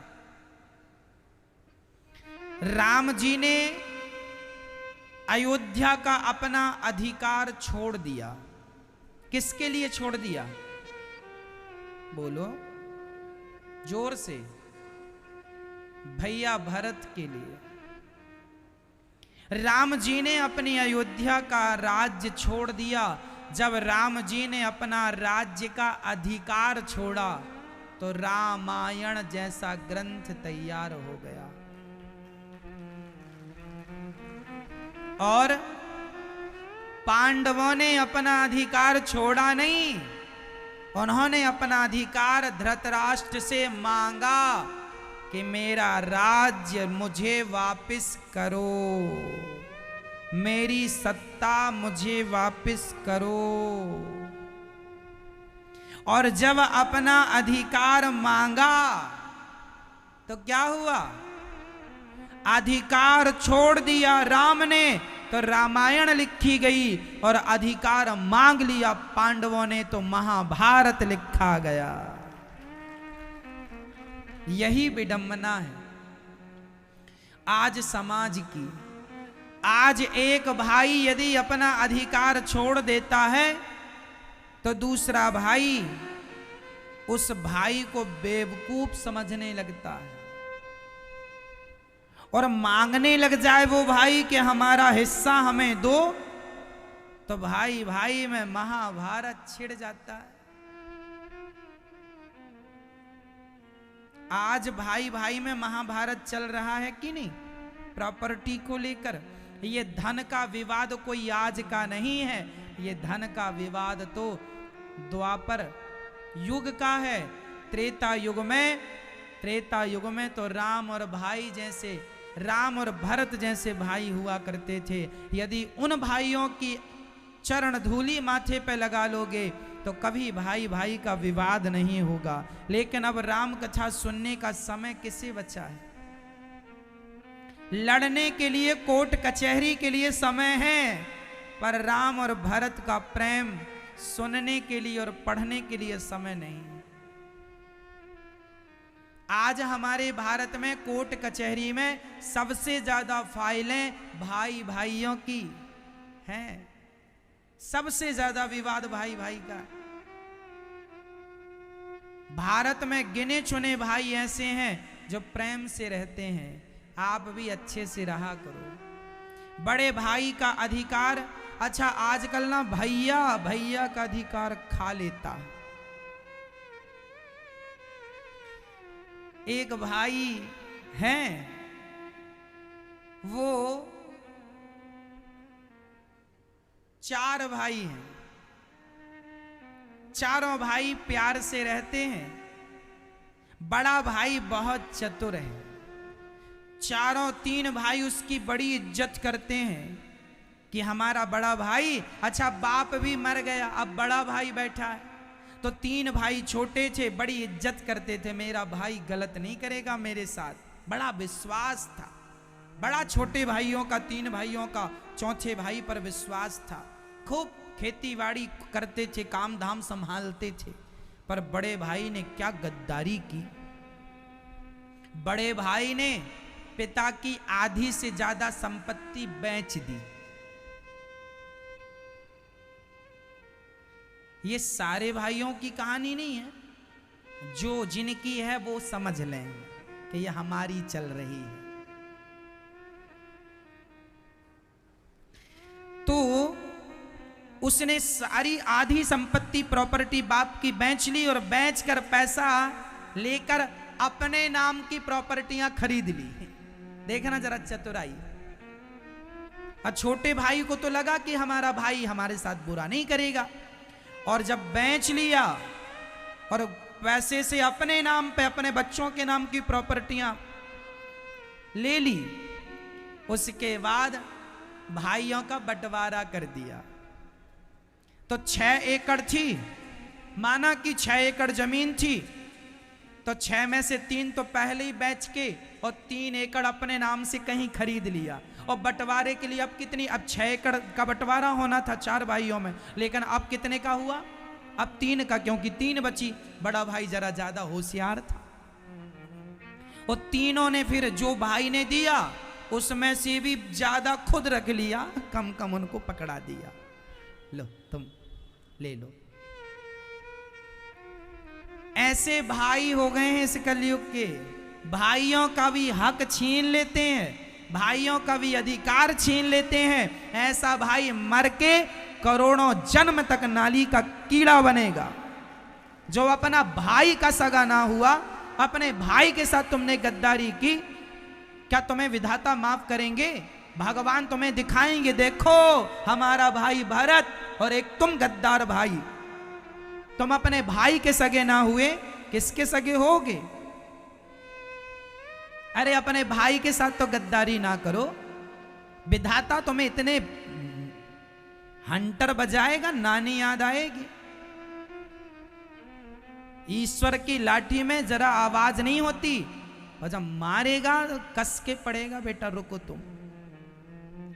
राम जी ने अयोध्या का अपना अधिकार छोड़ दिया। किसके लिए छोड़ दिया? बोलो जोर से। भैया भरत के लिए। राम जी ने अपनी अयोध्या का राज्य छोड़ दिया। जब राम जी ने अपना राज्य का अधिकार छोड़ा तो रामायण जैसा ग्रंथ तैयार हो गया। और पांडवों ने अपना अधिकार छोड़ा नहीं, उन्होंने अपना अधिकार धृतराष्ट्र से मांगा कि मेरा राज्य मुझे वापस करो, मेरी सत्ता मुझे वापस करो। और जब अपना अधिकार मांगा तो क्या हुआ? अधिकार छोड़ दिया राम ने तो रामायण लिखी गई, और अधिकार मांग लिया पांडवों ने तो महाभारत लिखा गया। यही विडंबना है आज समाज की। आज एक भाई यदि अपना अधिकार छोड़ देता है तो दूसरा भाई उस भाई को बेवकूफ समझने लगता है और मांगने लग जाए वो भाई कि हमारा हिस्सा हमें दो, तो भाई भाई में महाभारत छिड़ जाता है। आज भाई भाई में महाभारत चल रहा है कि नहीं? प्रॉपर्टी को लेकर। ये धन का विवाद कोई आज का नहीं है, ये धन का विवाद तो द्वापर युग का है। त्रेता युग में तो राम और भाई जैसे, राम और भरत जैसे भाई हुआ करते थे। यदि उन भाइयों की चरण धूली माथे पे लगा लोगे तो कभी भाई भाई का विवाद नहीं होगा। लेकिन अब राम कथा सुनने का समय किसे बचा है? लड़ने के लिए, कोर्ट कचहरी के लिए समय है, पर राम और भरत का प्रेम सुनने के लिए और पढ़ने के लिए समय नहीं। आज हमारे भारत में कोर्ट कचहरी में सबसे ज्यादा फाइलें भाई भाइयों की हैं। सबसे ज्यादा विवाद भाई भाई का। भारत में गिने चुने भाई ऐसे हैं जो प्रेम से रहते हैं। आप भी अच्छे से रहा करो। बड़े भाई का अधिकार, अच्छा आजकल ना भैया का अधिकार खा लेता है। एक भाई हैं, वो 4 भाई हैं। चारों भाई प्यार से रहते हैं। बड़ा भाई बहुत चतुर है। चारों 3 भाई उसकी बड़ी इज्जत करते हैं कि हमारा बड़ा भाई, अच्छा बाप भी मर गया, अब बड़ा भाई बैठा है। तो 3 भाई छोटे थे, बड़ी इज्जत करते थे, मेरा भाई गलत नहीं करेगा मेरे साथ। बड़ा विश्वास था। बड़ा छोटे भाइयों का, 3 भाइयों का चौथे भाई पर विश्वास था। खूब खेती बाड़ी करते थे, काम धाम संभालते थे। पर बड़े भाई ने क्या गद्दारी की। बड़े भाई ने पिता की आधी से ज्यादा संपत्ति बेच दी। ये सारे भाइयों की कहानी नहीं है, जो जिनकी है वो समझ लें कि ये हमारी चल रही है। तो उसने सारी आधी संपत्ति प्रॉपर्टी बाप की बेच ली और बेचकर पैसा लेकर अपने नाम की प्रॉपर्टियां खरीद ली। देखना जरा चतुराई। और छोटे भाई को तो लगा कि हमारा भाई हमारे साथ बुरा नहीं करेगा, और जब बेच लिया और पैसे से अपने नाम पे, अपने बच्चों के नाम की प्रॉपर्टियां ले ली, उसके बाद भाइयों का बंटवारा कर दिया। तो 6 एकड़ थी, माना कि 6 एकड़ जमीन थी, तो 6 में से 3 तो पहले ही बेच के और 3 एकड़ अपने नाम से कहीं खरीद लिया। और बंटवारे के लिए अब कितनी, अब 6 एकड़ का बंटवारा होना था 4 भाइयों में, लेकिन अब कितने का हुआ, अब 3 का, क्योंकि 3 बची। बड़ा भाई जरा ज्यादा होशियार था, और तीनों ने फिर जो भाई ने दिया उसमें से भी ज्यादा खुद रख लिया, कम कम उनको पकड़ा दिया, लो तुम ले लो। ऐसे भाई हो गए हैं इस कलयुग के, भाइयों का भी हक छीन लेते हैं, भाइयों का भी अधिकार छीन लेते हैं। ऐसा भाई मर के करोड़ों जन्म तक नाली का कीड़ा बनेगा। जो अपना भाई का सगा ना हुआ, अपने भाई के साथ तुमने गद्दारी की, क्या तुम्हें विधाता माफ करेंगे? भगवान तुम्हें दिखाएंगे, देखो हमारा भाई भरत और एक तुम गद्दार भाई, तुम अपने भाई के सगे ना हुए, किसके सगे होगे? अरे अपने भाई के साथ तो गद्दारी ना करो, विधाता तुम्हें इतने हंटर बजाएगा, नानी याद आएगी। ईश्वर की लाठी में जरा आवाज नहीं होती, और जब मारेगा कस के पड़ेगा, बेटा रुको, तुम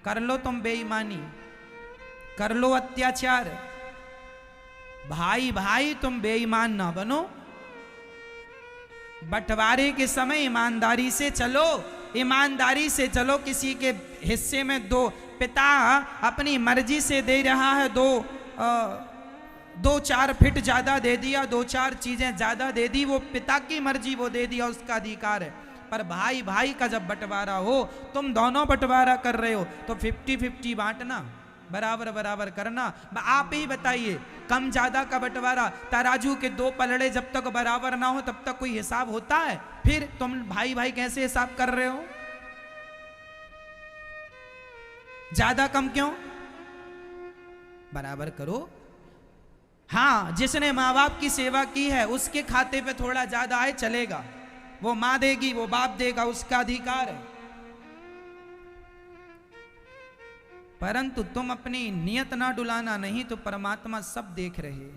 कर लो, तुम बेईमानी कर लो, अत्याचार, भाई भाई तुम बेईमान ना बनो। बंटवारे के समय ईमानदारी से चलो, ईमानदारी से चलो। किसी के हिस्से में दो, पिता अपनी मर्जी से दे रहा है, 2-4 फीट ज्यादा दे दिया, 2-4 चीजें ज्यादा दे दी, वो पिता की मर्जी, वो दे दिया, उसका अधिकार है। पर भाई भाई का जब बंटवारा हो, तुम दोनों बंटवारा कर रहे हो, तो 50-50 बांटना, बराबर बराबर करना। आप ही बताइए, कम ज्यादा का बंटवारा, तराजू के 2 पलड़े जब तक बराबर ना हो तब तक कोई हिसाब होता है? फिर तुम भाई भाई कैसे हिसाब कर रहे हो? ज्यादा कम क्यों, बराबर करो। हाँ, जिसने माँ बाप की सेवा की है उसके खाते पे थोड़ा ज्यादा आए चलेगा, वो माँ देगी, वो बाप देगा, उसका अधिकार है। परंतु तुम अपनी नियत ना डुलाना, नहीं तो परमात्मा सब देख रहे।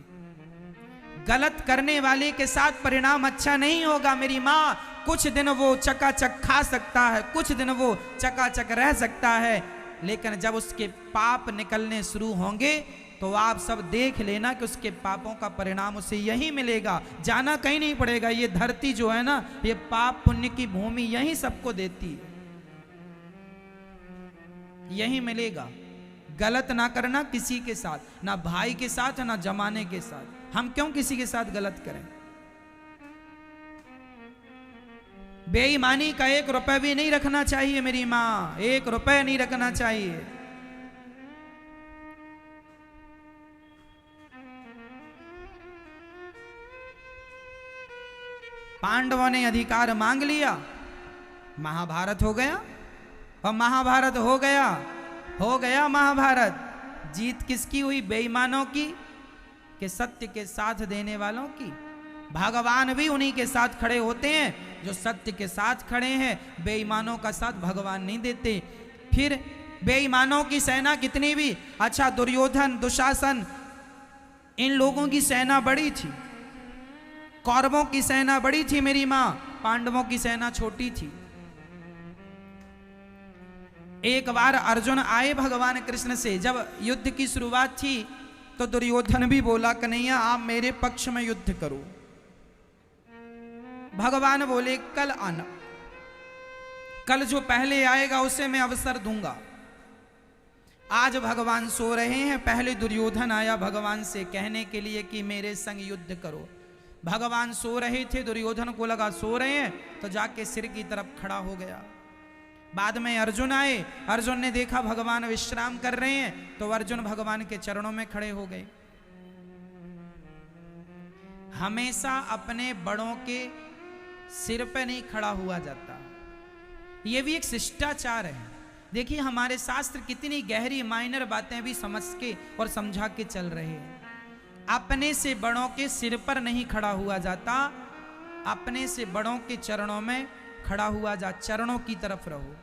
गलत करने वाले के साथ परिणाम अच्छा नहीं होगा मेरी माँ। कुछ दिन वो चकाचक खा सकता है, कुछ दिन वो चकाचक रह सकता है, लेकिन जब उसके पाप निकलने शुरू होंगे तो आप सब देख लेना कि उसके पापों का परिणाम उसे यही मिलेगा, जाना कहीं नहीं पड़ेगा। ये धरती जो है ना, ये पाप पुण्य की भूमि यही सबको देती है, यही मिलेगा। गलत ना करना किसी के साथ, ना भाई के साथ ना जमाने के साथ। हम क्यों किसी के साथ गलत करें? बेईमानी का 1 रुपए भी नहीं रखना चाहिए मेरी माँ, 1 रुपए नहीं रखना चाहिए। पांडवों ने अधिकार मांग लिया, महाभारत हो गया, और महाभारत हो गया महाभारत। जीत किसकी हुई? बेईमानों की कि सत्य के साथ देने वालों की? भगवान भी उन्हीं के साथ खड़े होते हैं जो सत्य के साथ खड़े हैं, बेईमानों का साथ भगवान नहीं देते। फिर बेईमानों की सेना कितनी भी, अच्छा दुर्योधन, दुशासन, इन लोगों की सेना बड़ी थी, कौरवों की सेना बड़ी थी मेरी माँ, पांडवों की सेना छोटी थी। एक बार अर्जुन आए भगवान कृष्ण से, जब युद्ध की शुरुआत थी तो दुर्योधन भी बोला कन्हैया आप मेरे पक्ष में युद्ध करो। भगवान बोले कल आना, कल जो पहले आएगा उसे मैं अवसर दूंगा। आज भगवान सो रहे हैं, पहले दुर्योधन आया भगवान से कहने के लिए कि मेरे संग युद्ध करो। भगवान सो रहे थे, दुर्योधन को लगा सो रहे हैं, तो जाके सिर की तरफ खड़ा हो गया। बाद में अर्जुन आए, अर्जुन ने देखा भगवान विश्राम कर रहे हैं, तो अर्जुन भगवान के चरणों में खड़े हो गए। हमेशा अपने बड़ों के सिर पे नहीं खड़ा हुआ जाता, ये भी एक शिष्टाचार है। देखिए हमारे शास्त्र कितनी गहरी माइनर बातें भी समझ के और समझा के चल रहे हैं। अपने से बड़ों के सिर पर नहीं खड़ा हुआ जाता, अपने से बड़ों के चरणों में खड़ा हुआ जा, चरणों की तरफ रहो।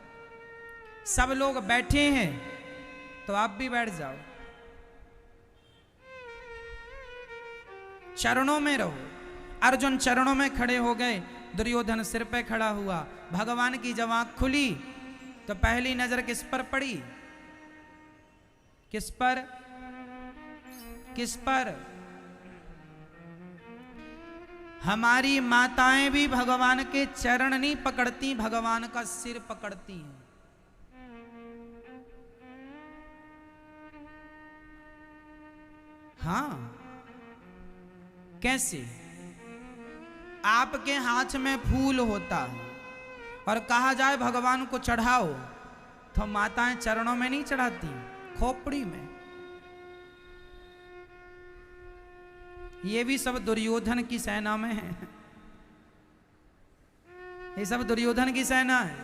सब लोग बैठे हैं तो आप भी बैठ जाओ, चरणों में रहो। अर्जुन चरणों में खड़े हो गए, दुर्योधन सिर पे खड़ा हुआ। भगवान की जब आंख खुली तो पहली नजर किस पर पड़ी? किस पर? किस पर? हमारी माताएं भी भगवान के चरण नहीं पकड़ती, भगवान का सिर पकड़ती हैं। हाँ, कैसे? आपके हाथ में फूल होता है और कहा जाए भगवान को चढ़ाओ, तो माताएं चरणों में नहीं चढ़ाती, खोपड़ी में। ये भी सब दुर्योधन की सेना में है, ये सब दुर्योधन की सेना है।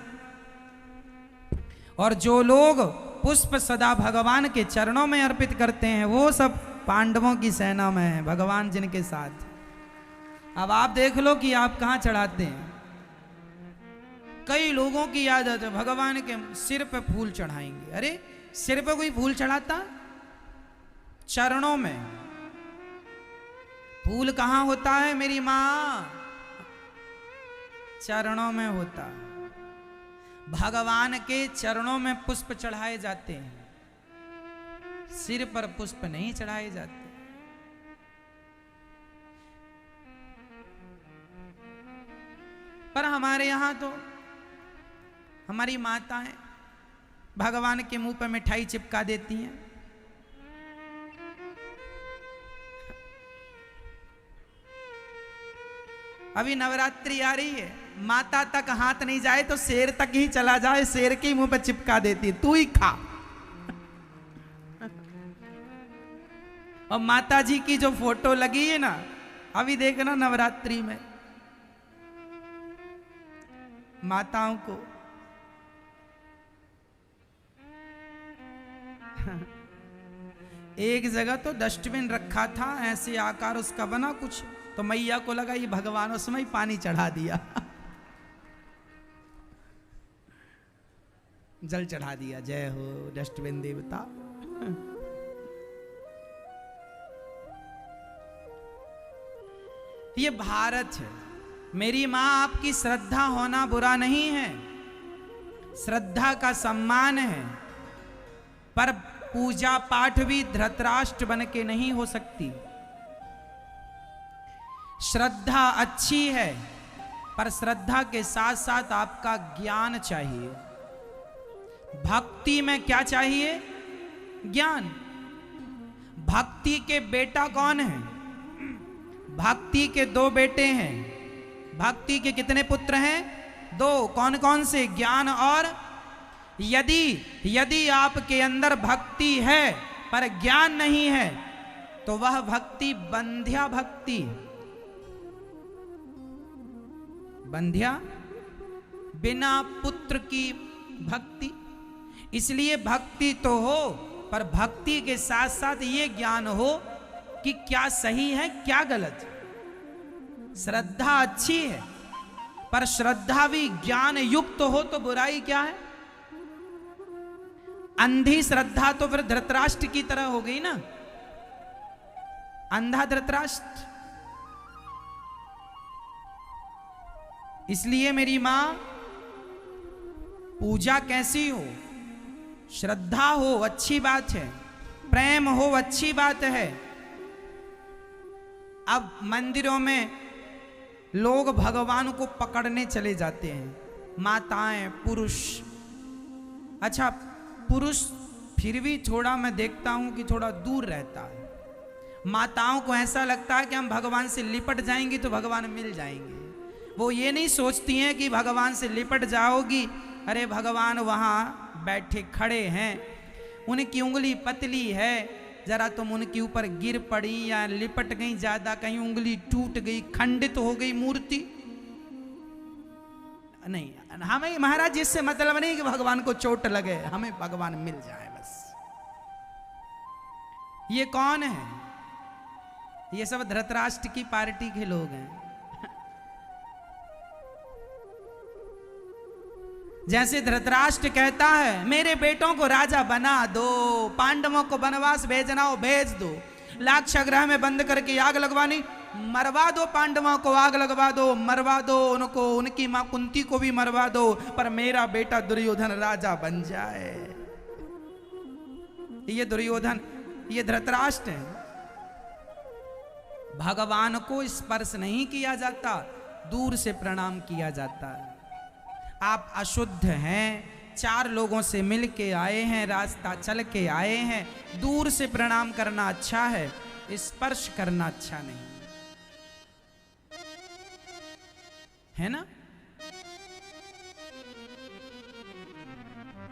और जो लोग पुष्प सदा भगवान के चरणों में अर्पित करते हैं, वो सब पांडवों की सेना में है, भगवान जिनके साथ। अब आप देख लो कि आप कहां चढ़ाते हैं। कई लोगों की आदत है भगवान के सिर पे फूल चढ़ाएंगे। अरे सिर पे कोई फूल चढ़ाता? चरणों में। फूल कहां होता है मेरी मां? चरणों में होता है। भगवान के चरणों में पुष्प चढ़ाए जाते हैं, सिर पर पुष्प नहीं चढ़ाए जाते। पर हमारे यहां तो हमारी माताएं भगवान के मुंह पर मिठाई चिपका देती हैं। अभी नवरात्रि आ रही है, माता तक हाथ नहीं जाए तो शेर तक ही चला जाए, शेर के मुंह पे चिपका देती है, तू ही खा। और माता जी की जो फोटो लगी है ना, अभी देखना नवरात्रि में माताओं को एक जगह तो डस्टबिन रखा था, ऐसे आकार उसका बना कुछ, तो मैया को लगा ये भगवान, उसमें ही पानी चढ़ा दिया, जल चढ़ा दिया। जय हो डस्टबिन देवता। ये भारत है मेरी मां। आपकी श्रद्धा होना बुरा नहीं है, श्रद्धा का सम्मान है, पर पूजा पाठ भी धृतराष्ट्र बन के नहीं हो सकती। श्रद्धा अच्छी है, पर श्रद्धा के साथ साथ आपका ज्ञान चाहिए। भक्ति में क्या चाहिए? ज्ञान। भक्ति के बेटा कौन है? भक्ति के दो बेटे हैं। भक्ति के कितने पुत्र हैं? दो। कौन कौन से? ज्ञान और यदि आपके अंदर भक्ति है पर ज्ञान नहीं है, तो वह भक्ति बंध्या भक्ति। बंध्या, बिना पुत्र की भक्ति। इसलिए भक्ति तो हो, पर भक्ति के साथ साथ ये ज्ञान हो कि क्या सही है क्या गलत। श्रद्धा अच्छी है, पर श्रद्धा भी ज्ञान युक्त हो तो बुराई क्या है? अंधी श्रद्धा तो फिर धृतराष्ट्र की तरह हो गई ना, अंधा धृतराष्ट्र। इसलिए मेरी मां, पूजा कैसी हो? श्रद्धा हो अच्छी बात है, प्रेम हो अच्छी बात है। अब मंदिरों में लोग भगवान को पकड़ने चले जाते हैं, माताएं, पुरुष। अच्छा, पुरुष फिर भी थोड़ा मैं देखता हूं कि थोड़ा दूर रहता है। माताओं को ऐसा लगता है कि हम भगवान से लिपट जाएंगी तो भगवान मिल जाएंगे। वो ये नहीं सोचती हैं कि भगवान से लिपट जाओगी, अरे भगवान वहां बैठे खड़े हैं, उनकी उंगली पतली है, जरा तुम उनके ऊपर गिर पड़ी या लिपट गई ज्यादा, कहीं उंगली टूट गई, खंडित हो गई मूर्ति। नहीं, हमें महाराज इससे मतलब नहीं कि भगवान को चोट लगे, हमें भगवान मिल जाए बस। ये कौन है? ये सब धृतराष्ट्र की पार्टी के लोग हैं। जैसे धृतराष्ट्र कहता है मेरे बेटों को राजा बना दो, पांडवों को वनवास भेजना हो भेज दो, लाक्षागृह में बंद करके आग लगवानी मरवा दो पांडवों को, आग लगवा दो, मरवा दो उनको, उनकी मां कुंती को भी मरवा दो, पर मेरा बेटा दुर्योधन राजा बन जाए। ये दुर्योधन, ये धृतराष्ट्र है। भगवान को स्पर्श नहीं किया जाता, दूर से प्रणाम किया जाता है। आप अशुद्ध हैं, 4 लोगों से मिल के आए हैं, रास्ता चल के आए हैं, दूर से प्रणाम करना अच्छा है, स्पर्श करना अच्छा नहीं है ना।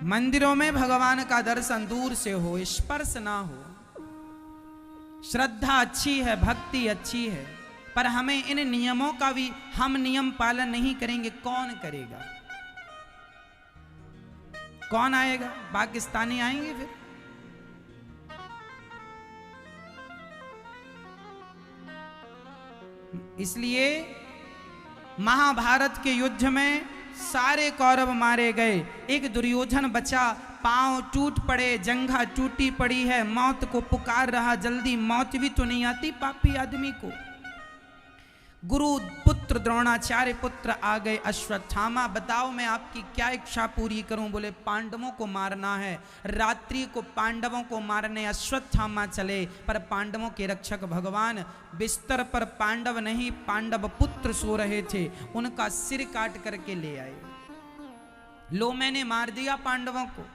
मंदिरों में भगवान का दर्शन दूर से हो, स्पर्श ना हो। श्रद्धा अच्छी है, भक्ति अच्छी है, पर हमें इन नियमों का भी, हम नियम पालन नहीं करेंगे, कौन करेगा? कौन आएगा? पाकिस्तानी आएंगे फिर। इसलिए महाभारत के युद्ध में सारे कौरव मारे गए, एक दुर्योधन बचा, पांव टूट पड़े, जंघा टूटी पड़ी है, मौत को पुकार रहा, जल्दी मौत भी तो नहीं आती पापी आदमी को। गुरु पुत्र द्रोणाचार्य पुत्र आ गए अश्वत्थामा, बताओ मैं आपकी क्या इच्छा पूरी करूं? बोले पांडवों को मारना है। रात्रि को पांडवों को मारने अश्वत्थामा चले, पर पांडवों के रक्षक भगवान बिस्तर पर पांडव नहीं, पांडव पुत्र सो रहे थे, उनका सिर काट करके ले आए। लो मैंने मार दिया पांडवों को।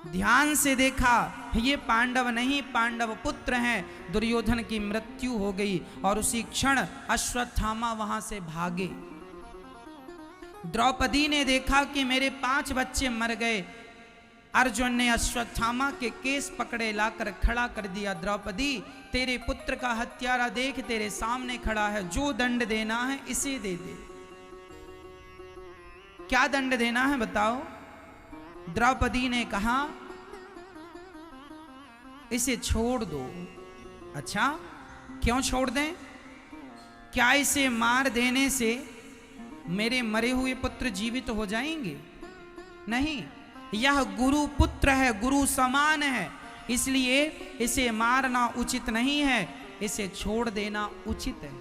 ध्यान से देखा, ये पांडव नहीं, पांडव पुत्र हैं। दुर्योधन की मृत्यु हो गई और उसी क्षण अश्वत्थामा वहां से भागे। द्रौपदी ने देखा कि मेरे 5 बच्चे मर गए। अर्जुन ने अश्वत्थामा के केस पकड़े, लाकर खड़ा कर दिया। द्रौपदी, तेरे पुत्र का हत्यारा देख, तेरे सामने खड़ा है, जो दंड देना है इसे दे दे। क्या दंड देना है बताओ? द्रौपदी ने कहा, इसे छोड़ दो। अच्छा, क्यों छोड़ दें? क्या इसे मार देने से मेरे मरे हुए पुत्र जीवित हो जाएंगे? नहीं, यह गुरु पुत्र है, गुरु समान है, इसलिए इसे मारना उचित नहीं है, इसे छोड़ देना उचित है।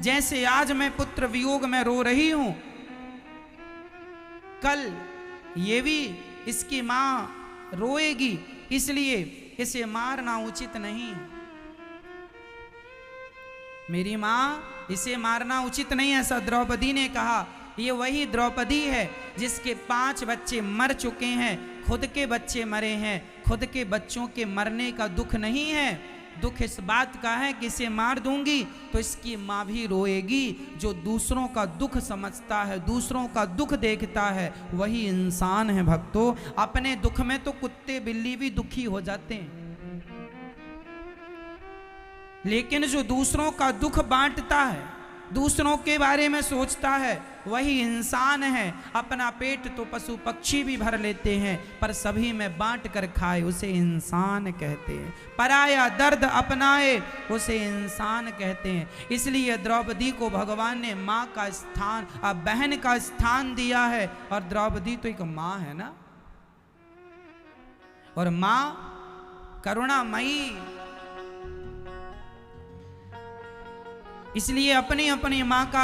जैसे आज मैं पुत्र वियोग में रो रही हूं, कल ये भी इसकी मां रोएगी, इसलिए इसे मारना उचित नहीं है। मेरी मां, इसे मारना उचित नहीं है, ऐसा द्रौपदी ने कहा। ये वही द्रौपदी है जिसके 5 बच्चे मर चुके हैं, खुद के बच्चे मरे हैं। खुद के बच्चों के मरने का दुख नहीं है, दुख इस बात का है कि इसे मार दूंगी तो इसकी मां भी रोएगी। जो दूसरों का दुख समझता है, दूसरों का दुख देखता है, वही इंसान है भक्तों। अपने दुख में तो कुत्ते बिल्ली भी दुखी हो जाते हैं, लेकिन जो दूसरों का दुख बांटता है, दूसरों के बारे में सोचता है, वही इंसान है। अपना पेट तो पशु पक्षी भी भर लेते हैं, पर सभी में बांट कर खाए, उसे इंसान कहते हैं। पराया दर्द अपनाए, उसे इंसान कहते हैं। इसलिए द्रौपदी को भगवान ने माँ का स्थान, बहन का स्थान दिया है। और द्रौपदी तो एक माँ है ना, और माँ करुणामयी, इसलिए अपनी अपनी माँ का